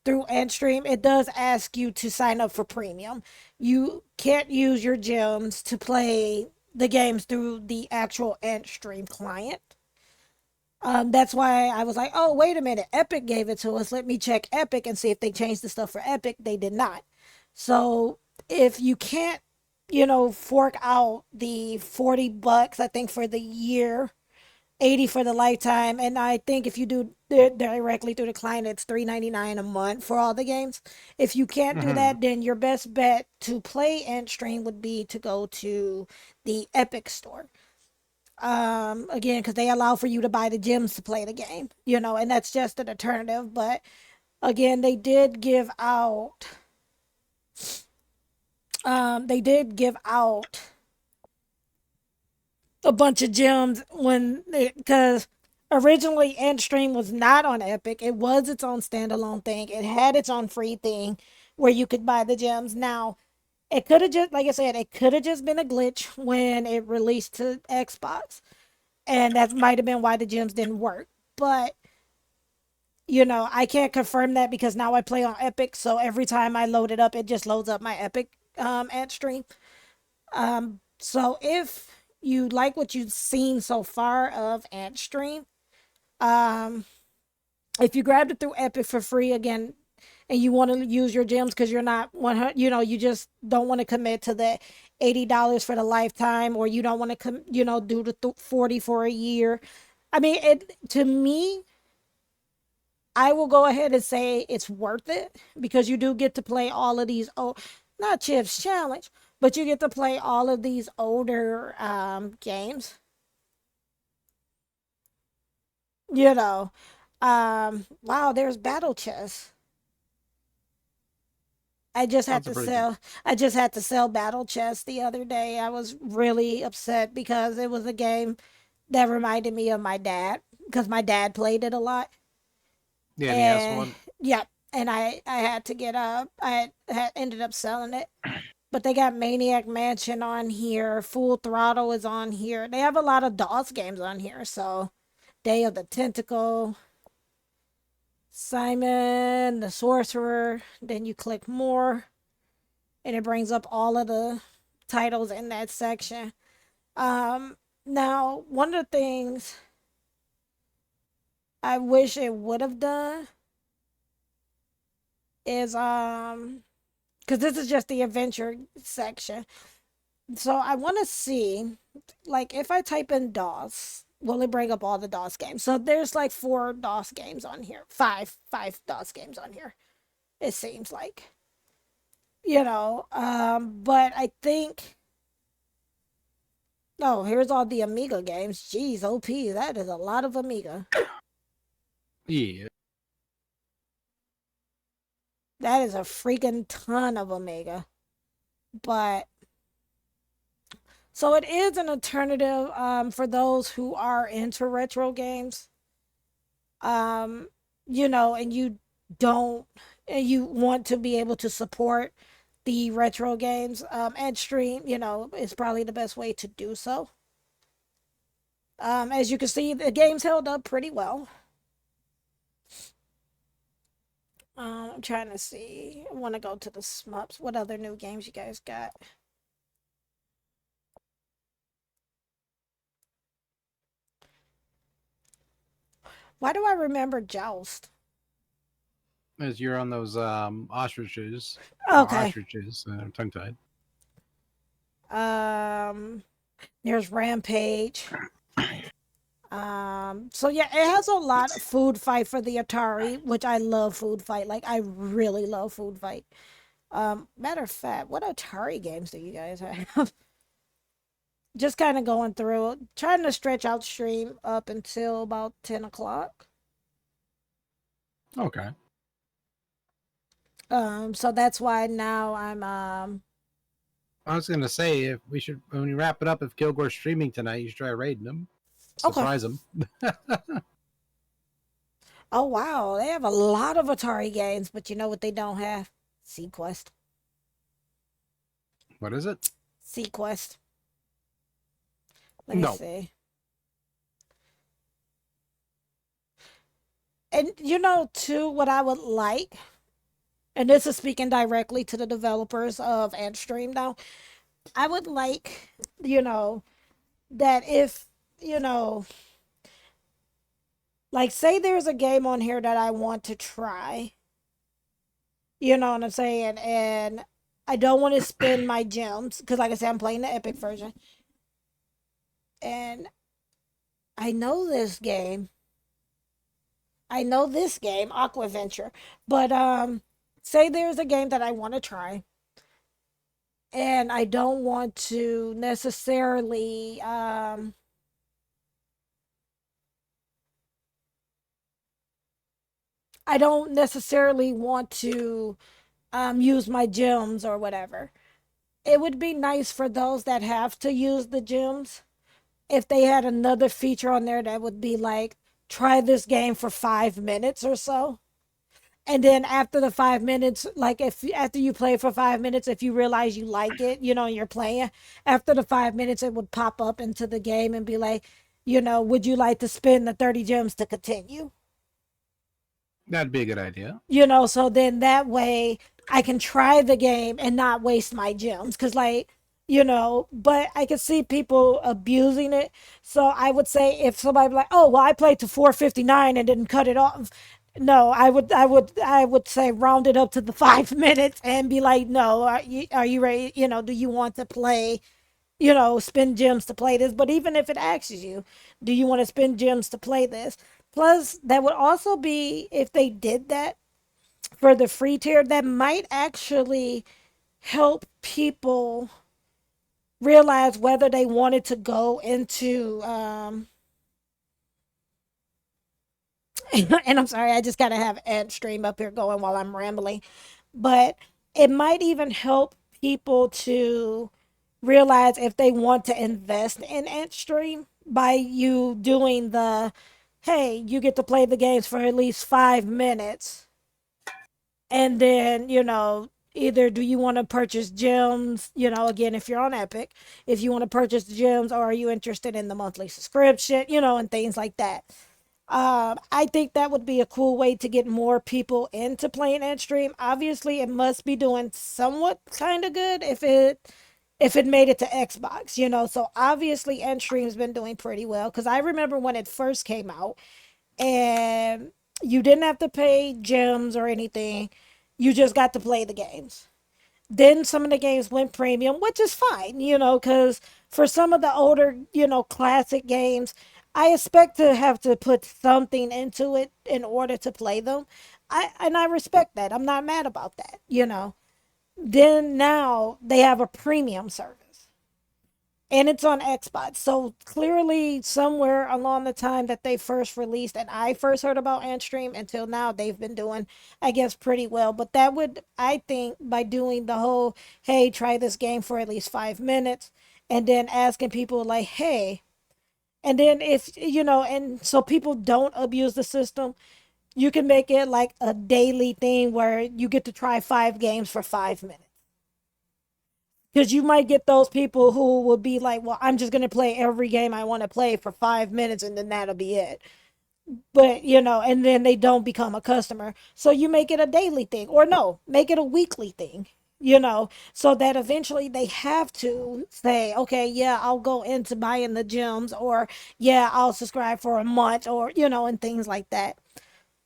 through Antstream, it does ask you to sign up for premium. You can't use your gems to play the games through the actual Antstream client. That's why I was like, oh, wait a minute. Epic gave it to us. Let me check Epic and see if they changed the stuff for Epic. They did not. So if you can't, fork out the $40, I think, for the year, 80 for the lifetime, and I think if you do it directly through the client, it's $3.99 a month for all the games. If you can't do that, then your best bet to play Antstream would be to go to the Epic store. Again, because they allow for you to buy the gems to play the game, and that's just an alternative. But again, they did give out a bunch of gems because originally Antstream was not on Epic. It was its own standalone thing. It had its own free thing where you could buy the gems. Now, it could have just, like I said, it could have just been a glitch when it released to Xbox. And that might have been why the gems didn't work. But, I can't confirm that because now I play on Epic. So every time I load it up, it just loads up my Epic Antstream. So if you like what you've seen so far of Antstream, um, if you grabbed it through Epic for free again, and you want to use your gems because you're not 100, you just don't want to commit to the $80 for the lifetime, or you don't want to, do the 40 for a year. I mean, to me, I will go ahead and say it's worth it because you do get to play all of these. Oh, not Chips Challenge, but you get to play all of these older games. You know, wow, there's Battle Chess. I just had Sounds to pretty good. sell. I just had to sell Battle Chess the other day. I was really upset because it was a game that reminded me of my dad because my dad played it a lot. Yeah, the S And one. yeah, and I had to get up. I had ended up selling it. But they got Maniac Mansion on here. Full Throttle is on here. They have a lot of DOS games on here. So Day of the Tentacle, Simon the Sorcerer. Then you click more, and it brings up all of the titles in that section. Now one of the things I wish it would have done is because this is just the adventure section. So I want to see, like, if I type in DOS, will it bring up all the DOS games? So there's like 4 DOS games on here, five DOS games on here. It seems like, but I think. Oh, here's all the Amiga games. Jeez, OP, that is a lot of Amiga. Yeah. That is a freaking ton of Amiga. But so it is an alternative for those who are into retro games. Um, and you don't, and you want to be able to support the retro games. And stream, is probably the best way to do so. As you can see, the game's held up pretty well. I'm trying to see. I want to go to the SMUPs. What other new games you guys got? Why do I remember Joust? As you're on those ostriches. Okay. Ostriches, tongue tied. There's Rampage. So yeah, it has a lot of Food Fight for the Atari, which I love Food Fight. Like I really love Food Fight. Matter of fact, what Atari games do you guys have? Just kind of going through, trying to stretch out stream up until about 10 o'clock. Okay. So that's why now I'm I was gonna say if we should when we wrap it up, if Kilgore's streaming tonight, you should try raiding him. okay. Surprise him. Oh wow, they have a lot of Atari games, but you know what they don't have? Sequest. What is it? Sequest. Let me No. see. And too, what I would like, and this is speaking directly to the developers of Antstream now, I would like, that if, like say there's a game on here that I want to try, you know what I'm saying? And I don't want to spend my gems, because like I said, I'm playing the Epic version. And I know this game. I know this game, Aqua Venture. But say there's a game that I want to try, and I don't want to necessarily I don't necessarily want to use my gems or whatever. It would be nice for those that have to use the gems if they had another feature on there that would be like, try this game for 5 minutes or so. And then after the 5 minutes, like if after you play for 5 minutes, if you realize you like it, you're playing, after the 5 minutes, it would pop up into the game and be like, would you like to spend the 30 gems to continue? That'd be a good idea. So then that way I can try the game and not waste my gems. Cause like, but I can see people abusing it. So I would say if somebody be like, oh, well, I played to 459 and didn't cut it off. No, I would say round it up to the 5 minutes and be like, no, are you ready? Do you want to play, spend gems to play this? But even if it asks you, do you want to spend gems to play this? Plus, that would also be, if they did that for the free tier, that might actually help people realize whether they wanted to go into and I'm sorry, I just gotta have Antstream up here going while I'm rambling. But it might even help people to realize if they want to invest in Antstream by you doing the, hey, you get to play the games for at least 5 minutes. And then, either do you want to purchase gems, again, if you're on Epic, if you want to purchase the gems, or are you interested in the monthly subscription, and things like that. I think that would be a cool way to get more people into playing Endstream. Obviously, it must be doing somewhat kind of good if it made it to Xbox, So obviously, Endstream's been doing pretty well because I remember when it first came out, and you didn't have to pay gems or anything. You just got to play the games. Then some of the games went premium, which is fine, because for some of the older, classic games, I expect to have to put something into it in order to play them. I respect that. I'm not mad about that. Then now they have a premium service and it's on Xbox. So clearly, somewhere along the time that they first released and I first heard about Antstream until now, they've been doing, I guess, pretty well. But that would, I think, by doing the whole, hey, try this game for at least 5 minutes, and then asking people like, hey, and then if and so people don't abuse the system, you can make it like a daily thing where you get to try 5 games for 5 minutes. Because you might get those people who will be like, well, I'm just going to play every game I want to play for 5 minutes and then that'll be it. But, and then they don't become a customer. So you make it a daily thing, or no, make it a weekly thing, so that eventually they have to say, okay, yeah, I'll go into buying the gems, or yeah, I'll subscribe for a month, or, and things like that.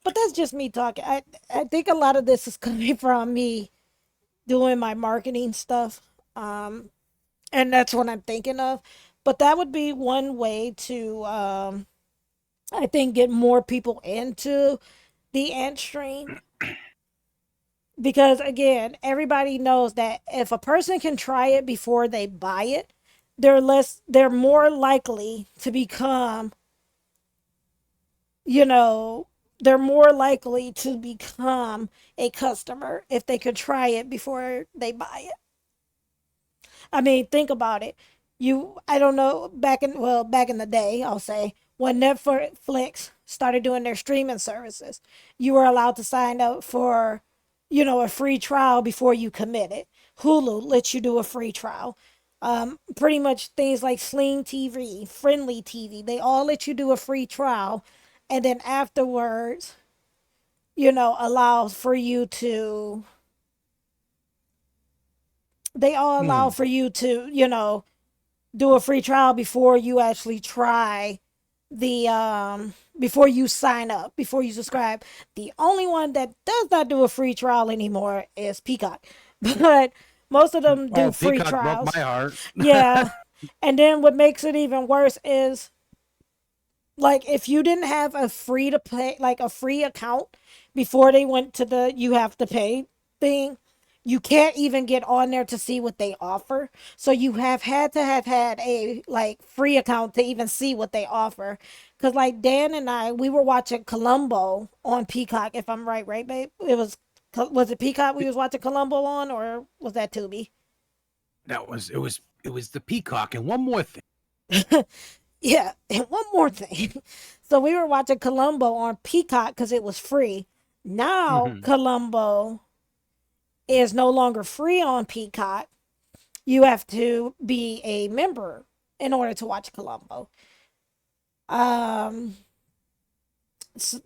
But that's just me talking. I think a lot of this is coming from me doing my marketing stuff. Um, and that's what I'm thinking of. But that would be one way to, I think, get more people into the ant stream. Because again, everybody knows that if a person can try it before they buy it, they're more likely to become, you know, they're more likely to become a customer if they could try it before they buy it. I mean, think about it. I don't know, back in the day, I'll say, when Netflix started doing their streaming services, you were allowed to sign up for, a free trial before you committed. Hulu lets you do a free trial. Pretty much things like Sling TV, Friendly TV, they all let you do a free trial, and then afterwards, allow for you to. They all allow Hmm. for you to, do a free trial before you actually try the before you sign up, before you subscribe. The only one that does not do a free trial anymore is Peacock. But most of them do Oh, free Peacock broke my trials. heart. Yeah. And then what makes it even worse is, like, if you didn't have a free to play, like a free account before they went to the you have to pay thing, you can't even get on there to see what they offer. So you have had to have had a like free account to even see what they offer. Cause like Dan and I, we were watching Columbo on Peacock. If I'm right, babe. Was it Peacock we was watching Columbo on, or was that Tubi? It was the Peacock. And one more thing. Yeah, and one more thing. So we were watching Columbo on Peacock because it was free. Now Mhm. Columbo is no longer free on Peacock. You have to be a member in order to watch Columbo. Um,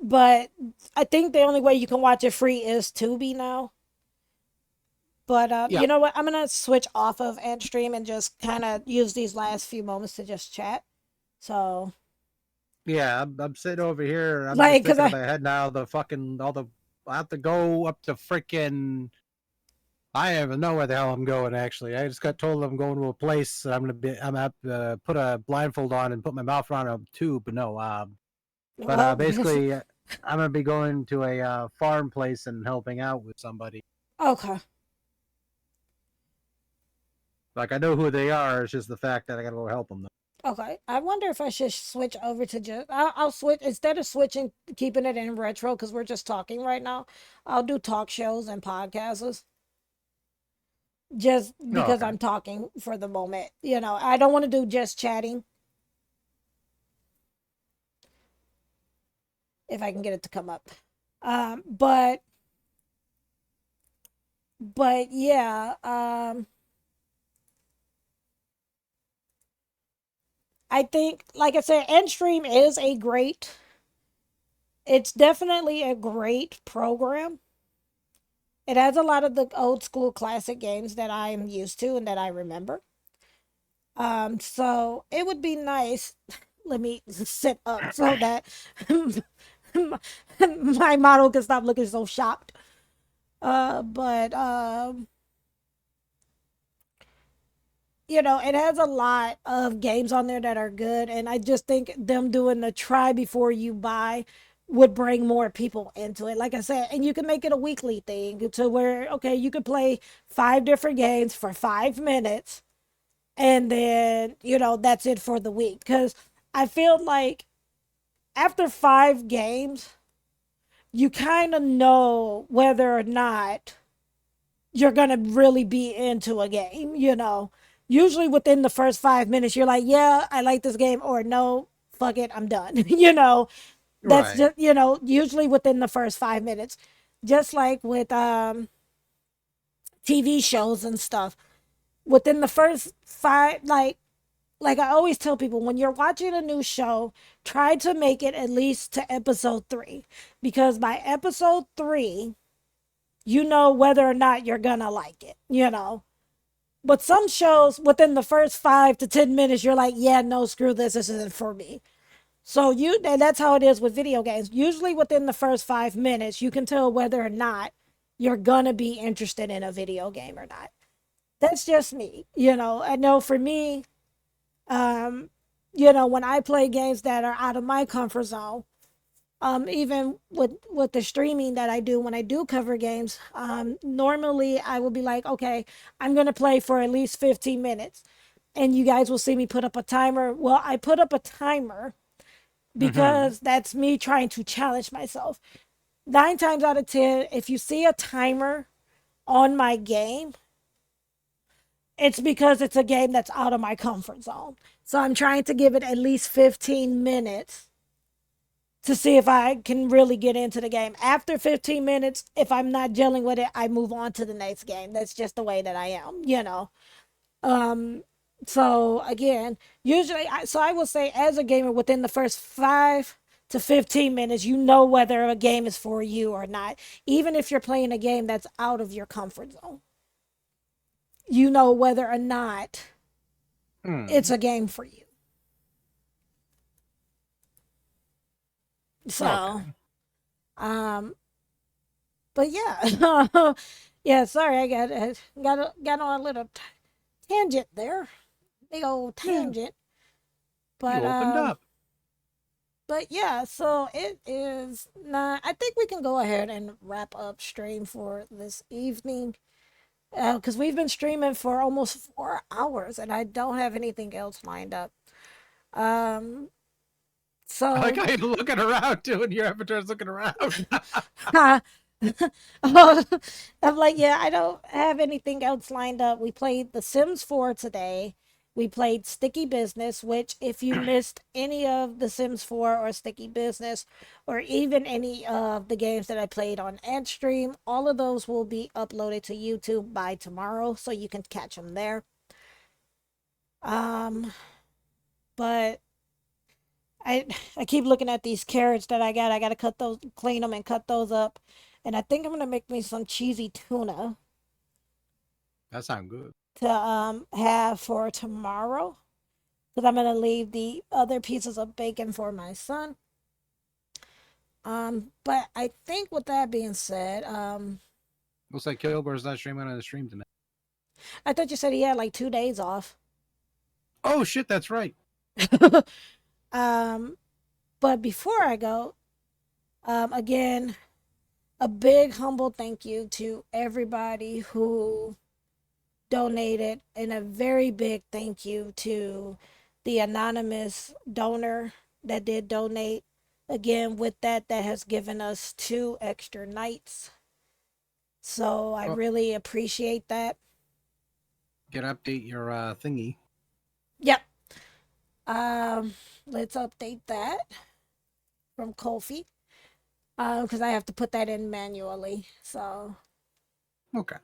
but I think the only way you can watch it free is Tubi now. But Yeah. you know what? I'm gonna switch off of Antstream and just kind of use these last few moments to just chat. So, Yeah, I'm sitting over here. I'm just like, cause thinking in I my head now. All the I have to go up to freaking. I don't even know where the hell I'm going. Actually, I just got told I'm going to a place. I'm gonna have to put a blindfold on and put my mouth around a tube. But no, well, basically, I'm gonna be going to a farm place and helping out with somebody. okay. Like I know who they are. It's just the fact that I gotta go help them. Okay, I wonder if I should switch over to just. I'll switch instead of switching, keeping it in retro because we're just talking right now. I'll do talk shows and podcasts just Oh, because okay. I'm talking for the moment. You know, I don't want to do just chatting if I can get it to come up. Um, but but yeah, I think like I said, Endstream is a great. It's definitely a great program. It has a lot of the old school classic games that I am used to and that I remember. So it would be nice. Let me sit up so that my model can stop looking so shocked. But you know, it has a lot of games on there that are good, and I just think them doing the try before you buy would bring more people into it. Like I said, and you can make it a weekly thing to where okay, you could play 5 different games for 5 minutes, and then you know that's it for the week. Because I feel like after 5 games, you kind of know whether or not you're gonna really be into a game, you know. Usually within the first 5 minutes, you're like, yeah, I like this game, or no, fuck it, I'm done. You know, that's Right. just you know, usually within the first 5 minutes. Just like with TV shows and stuff. Within the first five like I always tell people when you're watching a new show, try to make it at least to episode 3. Because by episode 3, you know whether or not you're gonna like it, you know. But some shows within the first 5 to 10 minutes, you're like, yeah, no, screw this. This isn't for me. So and that's how it is with video games. Usually within the first 5 minutes, you can tell whether or not you're gonna be interested in a video game or not. That's just me. You know, I know for me, um, you know, when I play games that are out of my comfort zone, even with the streaming that I do when I do cover games, normally I will be like, okay, I'm gonna play for at least 15 minutes, and you guys will see me put up a timer. Well, I put up a timer Mhm. because that's me trying to challenge myself. 9 times out of 10, if you see a timer on my game, it's because it's a game that's out of my comfort zone. So I'm trying to give it at least 15 minutes to see if I can really get into the game. After 15 minutes, if I'm not dealing with it, I move on to the next game. That's just the way that I am, you know. Um so again, so I will say as a gamer within the first 5 to 15 minutes, you know whether a game is for you or not. Even if you're playing a game that's out of your comfort zone. You know whether or not it's Hmm. a game for you. So, Okay. um but yeah. Yeah, sorry, I got on a little tangent there, big old Yeah. tangent. You But opened up. yeah, so it is not. I think we can go ahead and wrap up stream for this evening. because we've been streaming for almost 4 hours, and I don't have anything else lined up. Um, I like so how you're looking around too, and your avatar's looking around. I'm like, yeah, I don't have anything else lined up. We played The Sims 4 today. We played Sticky Business, which, if you missed any of The Sims 4 or Sticky Business, or even any of the games that I played on Antstream, all of those will be uploaded to YouTube by tomorrow, so you can catch them there. Um, but I keep looking at these carrots that I got. I got to cut those, clean them, and cut those up. And I think I'm gonna make me some cheesy tuna That sounds good. to have for tomorrow, because I'm gonna leave the other pieces of bacon for my son. But I think with that being said, Looks like Kilgore's not streaming on the stream tonight. I thought you said he had like 2 days off. Oh shit, that's right. But before I go, again, a big humble thank you to everybody who donated, and a very big thank you to the anonymous donor that did donate. Again, with that has given us 2 extra nights. So I really appreciate that. Can update your thingy. Yep. Let's update that from Kofi. Because I have to put that in manually. So Okay.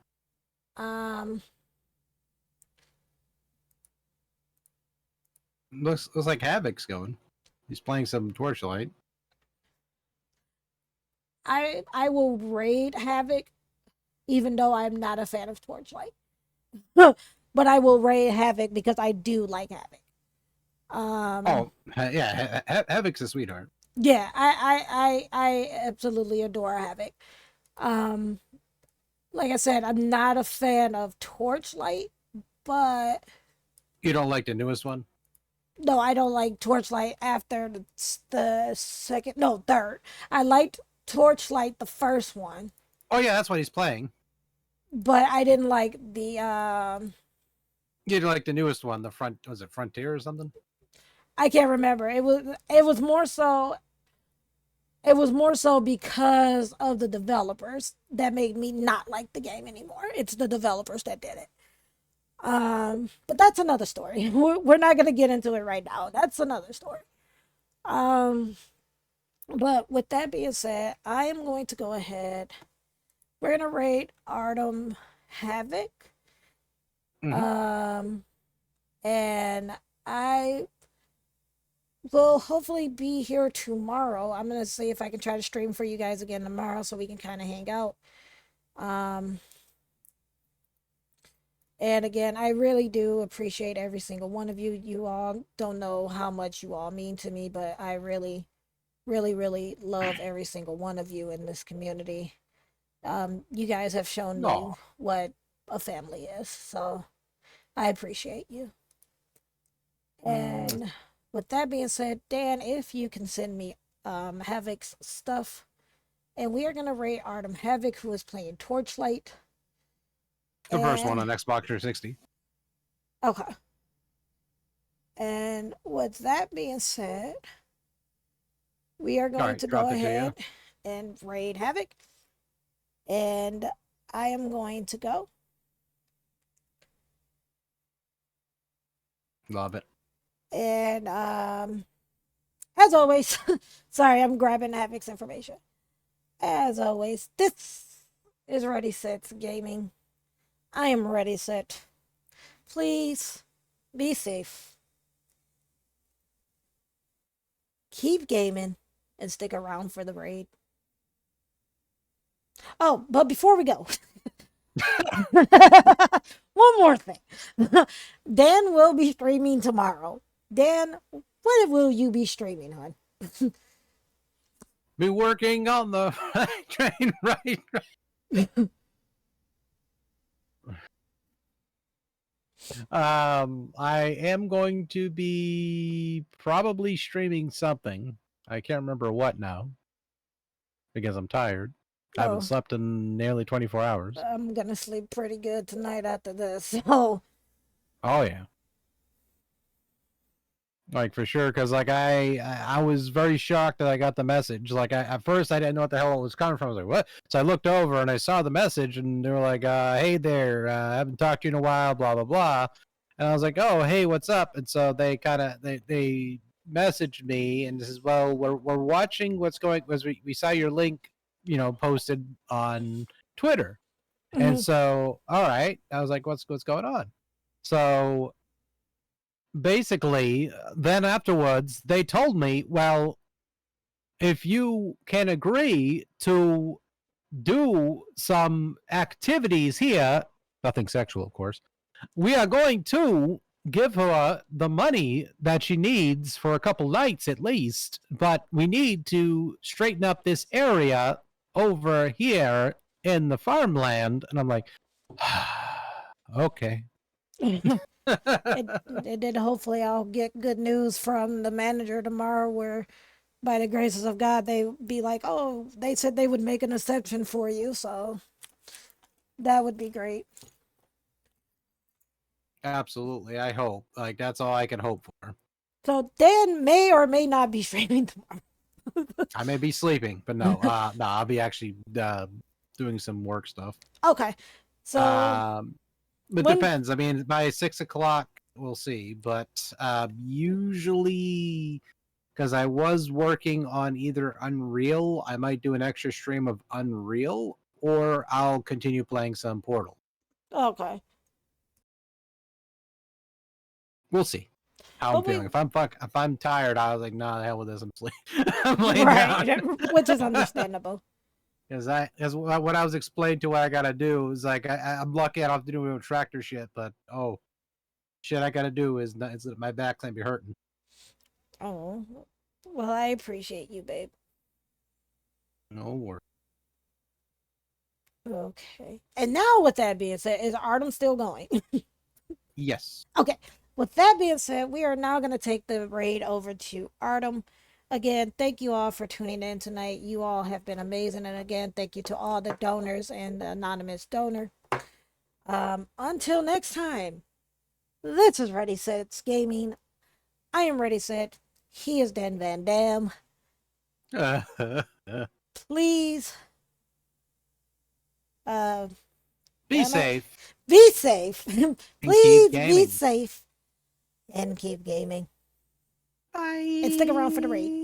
Looks like Havoc's going. He's playing some Torchlight. I will raid Havoc, even though I'm not a fan of Torchlight. But I will raid Havoc because I do like Havoc. Yeah, Havoc's a sweetheart. Yeah, I absolutely adore Havoc. Like I said, I'm not a fan of Torchlight, but You don't like the newest one? no, I don't like Torchlight after the second, no, third. I liked Torchlight, the first one, Oh yeah, that's what he's playing. but I didn't like the You didn't like the newest one, was it Frontier or something? I can't remember. It was more so because of the developers that made me not like the game anymore. It's the developers that did it. But that's another story. We're not gonna get into it right now. That's another story. But with that being said, I am going to go ahead. We're gonna rate Artem Havoc. Mhm. And I will hopefully be here tomorrow. I'm gonna see if I can try to stream for you guys again tomorrow so we can kind of hang out. And again, I really do appreciate every single one of you. You all don't know how much you all mean to me, but I really, really, really love every single one of you in this community. You guys have shown me Aw. what a family is, so I appreciate you. And with that being said, Dan, if you can send me Havoc's stuff, and we are gonna rate Artem Havoc, who is playing Torchlight. The first one on Xbox 360. Okay. And with that being said, we are going to go ahead and raid Havoc. And I am going to go. Love it. And as always, sorry, I'm grabbing Havoc's information. As always, this is Ready Set Gaming. I am Ready Set. Please be safe. Keep gaming and stick around for the raid. Oh, but before we go, one more thing. Dan will be streaming tomorrow. Dan, what will you be streaming on? Be working on the train, right? I am going to be probably streaming something. I can't remember what now because I'm tired. I haven't Oh, slept in nearly 24 hours. I'm gonna sleep pretty good tonight after this. So, Oh yeah, like for sure. Because like I was very shocked that I got the message. Like at first I didn't know what the hell it was coming from. I was like, what? So I looked over and I saw the message, and they were like, hey there, I haven't talked to you in a while, blah blah blah. And I was like, oh hey, what's up? And so they kind of they messaged me and says, well, we're watching what's going. Was we saw your link, posted on Twitter. And mhm. so, all right, I was like, what's going on? So basically, then afterwards, they told me, well, if you can agree to do some activities here, nothing sexual, of course, we are going to give her the money that she needs for a couple nights at least, but we need to straighten up this area over here in the farmland. And I'm like, okay. And then hopefully I'll get good news from the manager tomorrow where by the graces of God they be like, oh, they said they would make an exception for you, so that would be great. Absolutely. I hope. Like, that's all I can hope for. So Dan may or may not be streaming tomorrow. I may be sleeping, but no. No, I'll be actually doing some work stuff. Okay. So It when depends. I mean, by 6 o'clock, we'll see. But usually, because I was working on either Unreal, I might do an extra stream of Unreal, or I'll continue playing some Portal. okay. We'll see how I'm But we feeling. If I'm tired, I was like, nah, the hell with this. I'm sleeping. I'm laying right, down. which is understandable. Because what I was explained to what I gotta do is like I'm lucky I don't have to do no tractor shit, but shit I gotta do is my back can't be hurting. Oh, well, I appreciate you, babe. No worries. Okay. And now, with that being said, is Artem still going? Yes. Okay. With that being said, we are now going to take the raid over to Artem. Again, thank you all for tuning in tonight. You all have been amazing. And again, thank you to all the donors and the anonymous donor. Until next time, this is Ready Set Gaming. I am Ready Set. He is Dan Van Dam. Please, Be safe. be safe. Please be gaming. safe and keep gaming. Bye. And stick around for the raid.